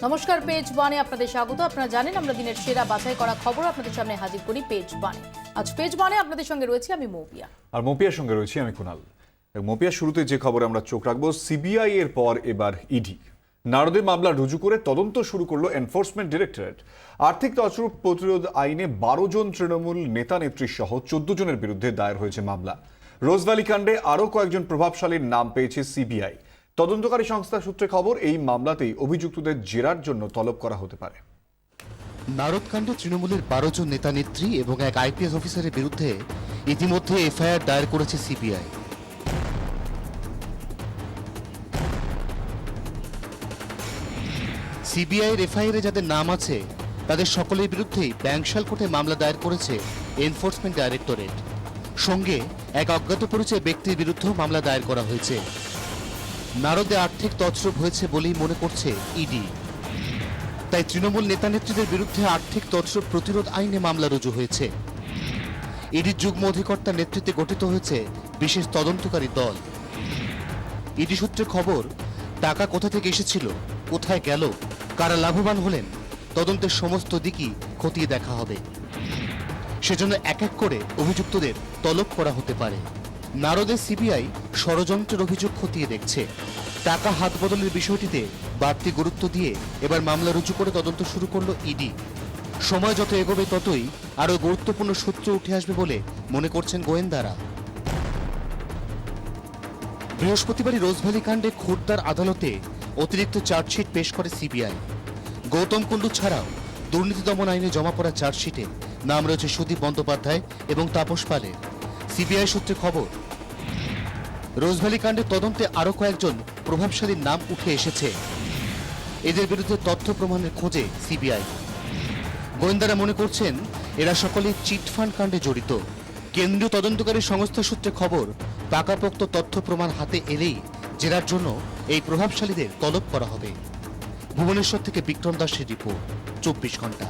নমস্কার, পেজ ওয়ানে আপনাদের স্বাগত। আপনারা জানেন আমরা দিনের সেরা বাছাই করা খবর আপনাদের সামনে হাজির করি পেজ ওয়ানে। আজ পেজ ওয়ানে আপনাদের সঙ্গে রয়েছি আমি মৌপিয়া, আর মৌপিয়ার সঙ্গে রয়েছি আমি কুনাল। মৌপিয়া, শুরুতে যে খবরে আমরা চোখ রাখবো, সিবিআই এর পর এবার ইডি নারদে মামলা রুজু করে তদন্ত শুরু করলো এনফোর্সমেন্ট ডিরেক্টরেট। আর্থিক তছরূপ প্রতিরোধ আইনে 12 জন তৃণমূল নেতা নেত্রী সহ 14 জনের বিরুদ্ধে দায়ের হয়েছে মামলা। রোজভ্যালি কাণ্ডে আরও কয়েকজন প্রভাবশালীর নাম পেয়েছে সিবিআই। তদন্তকারী সংস্থা সূত্রে খবর, এই মামলাতেই অভিযুক্তদের জেরার জন্য তলব করা হতে পারে। নারদকাণ্ডে তৃণমূলের 12 জন নেতা নেত্রী এবং এক আইপিএস অফিসারের বিরুদ্ধে ইতিমধ্যে এফআইআর দায়ের করেছে সিবিআই। সিবিআইয়ের এফআইআরে যাদের নাম আছে তাদের সকলের বিরুদ্ধেই ব্যাংশাল কোর্টে মামলা দায়ের করেছে এনফোর্সমেন্ট ডাইরেক্টরেট। সঙ্গে এক অজ্ঞাত পরিচয় ব্যক্তির বিরুদ্ধেও মামলা দায়ের করা হয়েছে। নারদে আর্থিক তছরূপ হয়েছে বলেই মনে করছে ইডি। তাই তৃণমূল নেতা নেত্রীদের বিরুদ্ধে আর্থিক তছরূপ প্রতিরোধ আইনে মামলা রুজু হয়েছে। ইডির যুগ্ম অধিকর্তার নেতৃত্বে গঠিত হয়েছে বিশেষ তদন্তকারী দল। ইডি সূত্রে খবর, টাকা কোথা থেকে এসেছিল, কোথায় গেল, কারা লাভবান হলেন, তদন্তের সমস্ত দিকই খতিয়ে দেখা হবে। সেজন্য এক এক করে অভিযুক্তদের তলব করা হতে পারে। নারদে সিবিআই ষড়যন্ত্রের অভিযোগ খতিয়ে দেখছে। টাকা হাত বদলের বিষয়টিতে বাড়তি গুরুত্ব দিয়ে এবার মামলা রুজু করে তদন্ত শুরু করলো ইডি। সময় যত এগোবে ততই আরও গুরুত্বপূর্ণ সূত্র উঠে আসবে বলে মনে করছেন গোয়েন্দারা। বৃহস্পতিবারই রোজভ্যালি কাণ্ডে খোর্দার আদালতে অতিরিক্ত চার্জশিট পেশ করে সিবিআই। গৌতম কুণ্ডু ছাড়াও দুর্নীতি দমন আইনে জমা পড়া চার্জশিটে নাম রয়েছে সুদীপ বন্দ্যোপাধ্যায় এবং তাপস পালের। সিবিআই সূত্রে খবর, রোজভ্যালি কাণ্ডের তদন্তে আরও কয়েকজন প্রভাবশালীর নাম উঠে এসেছে। এদের বিরুদ্ধে তথ্য প্রমাণের খোঁজে সিবিআই। গোয়েন্দারা মনে করছেন এরা সকলেই চিটফান্ড কাণ্ডে জড়িত। কেন্দ্রীয় তদন্তকারী সংস্থা সূত্রে খবর, পাকাপোক্ত তথ্য প্রমাণ হাতে এলেই জেরার জন্য এই প্রভাবশালীদের তলব করা হবে। ভুবনেশ্বর থেকে বিক্রম দাসের রিপোর্ট, 24 ঘন্টা।